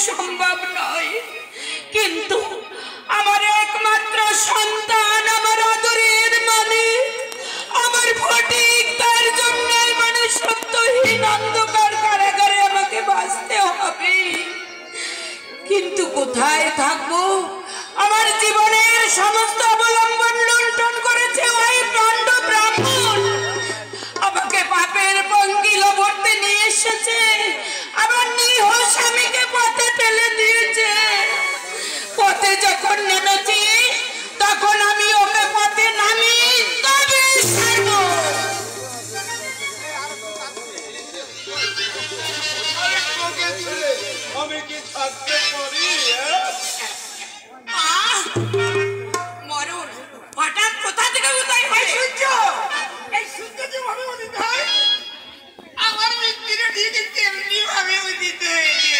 সম্ভব নয়, কিন্তু আমার একমাত্র সন্তান, আমার আদরের মালিক, আমার ফটিক, তার জন্য মানে সত্যহীন অন্ধকার কারাগারে আমাকে বাঁচতে হবে। কিন্তু কোথায় থাকবো? আমার জীবনের সমস্ত অবলম্বন লুণ্ঠন করেছে ওই দণ্ড ব্রাহ্মণ। আমাকে পাপের পঙ্কিলবর্তে নিয়ে এসেছে, আমার নিহ স্বামীকে পথে ফেলে দিয়েছে। পথে যখন নেমেছি তখন আমি ওকে পথে নামি তবে ছাড়বো। আমি কি থাকতে পারি? মরণ হঠাৎ কোথা থেকে উদয় হয়? সূর্য, এই সূর্য যেভাবে উদিত হয় আমার মৃত্যুর ঠিক তেমনি ভাবে উদিত হয়েছে।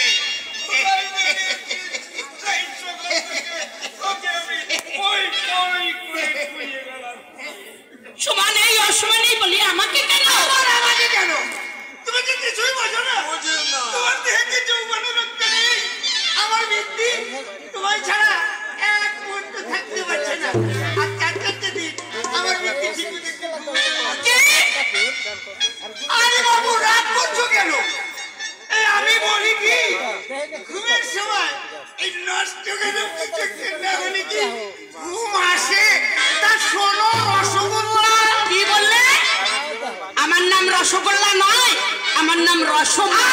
সমানেই অসমানেই বলি আমাকে কেন? আমাকে কেন? তুমি কি কিছুই বোঝো না? তোমার দেহে কি যৌবনের রক্ত নেই? আমার মৃত্যু তোমায় ছাড়া এক মুহূর্ত থাকতে পারছে না। আর চারটে দিন আমার মৃত্যু ঠিক দেখতে আরে বাবু, রাগ করছো কেন? এই আমি বলি কি, ঘুমের সময় এই নষ্ট না হলে কি ঘুম আসে? তা শোনো রসগোল্লা। কি বললে? আমার নাম রসগোল্লা নয়, আমার নাম রসমা।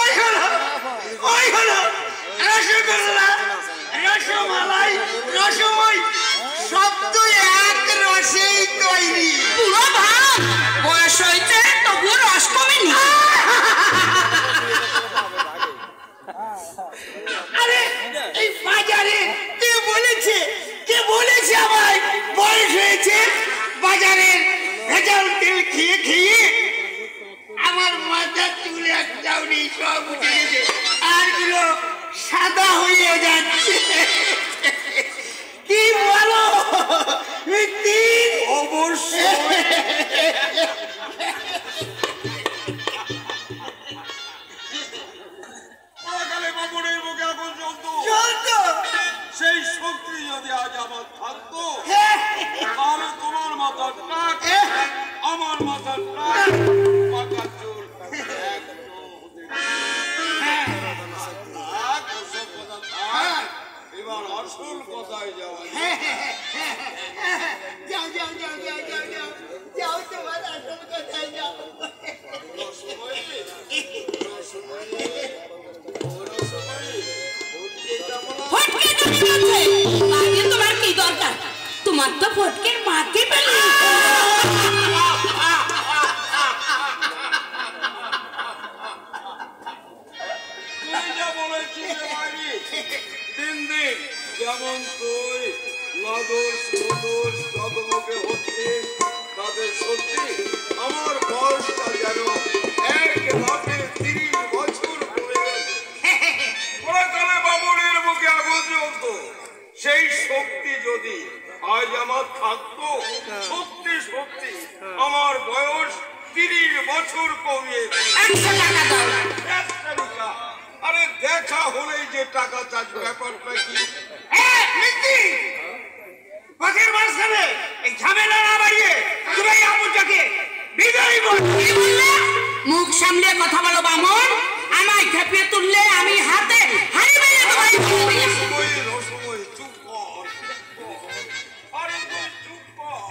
ওই হলো রসগোল্লা, রসমালাই, রসময় শব্দ এক রসেই তৈরি। পুরো ভাব বয়স হয়েছে তবুও রস কমেনি। আরে এই বাজারে কে বলেছে আমায় বয়স হয়েছে? বাজারের ভেজাল তেল খেয়ে খেয়ে আমার মাথার চুল একটাও নেই, সব উঠে গেছে, আর গুলো সাদা হয়ে যাচ্ছে। কি বলো? অবশ্যই বাবুরের মুখে এখন চলতো সেই শক্তি যদি আজ আমার থাকতো, তাহলে তোমার মাথার টাক, আমার মাথার টাক, পাকার চুল এবার আসল কথায় যাওয়া। যাও তোমার আসল কথায় যাও। তোমার কি দরকার? তোমার তো ফটকের মাকে পেলে। দিন দিন যেমন তুই নদোষ নদোষ জগমগে হচ্ছিস, তাদের সত্যি আমার বয়সটা যেন 1 বছর পড়ে গেছে। ওরা তাহলে বাবুরের মুখে আগুন জ্বলত। সেই শক্তি যদি আজ আমার থাকতো, সত্যি সত্যি আমার বয়স 30 বছর কমিয়ে। 100 টাকা দাও। আরে দেখা হলেই যে টাকা চাষ, ব্যাপারটা কি? পথের মাঝখানে এই ঝামেলা না বাড়িয়ে তুমি আমুটাকে বিদায় বল। কি বললে? মুখ সামলে কথা বলো বামন। আমায় খেপিয়ে তুললে আমি হাতে হাড়ি মেরে তোমায় রসময় চুপ কর। আরে চুপ কর।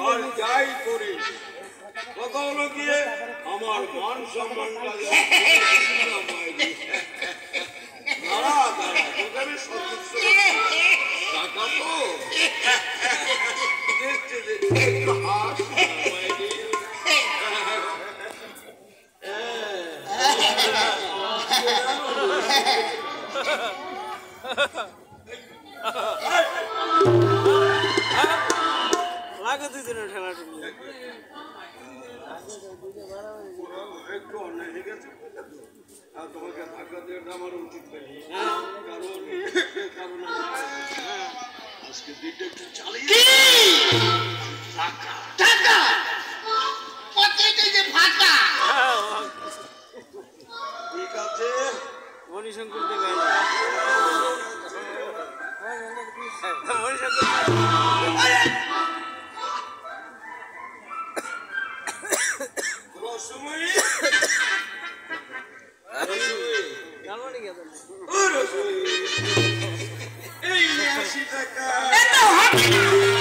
আর যাই করি কথা হলো গিয়ে আমার মান সম্মানটা টাকা তো একটু হাস। একটু অন্যায় হয়ে গেছে, তোমাকে ধাক্কা দেওয়াটা আমার উচিত হয়নি। কারণ আজকে দিনটা একটু চালিয়ে টাকা মাথা ঠিক আছে মণিশঙ্কর দেবে মণিশঙ্কর রসময়ী জানমানি গেছে ও রসময়ী এই 80 টাকা এত হবে না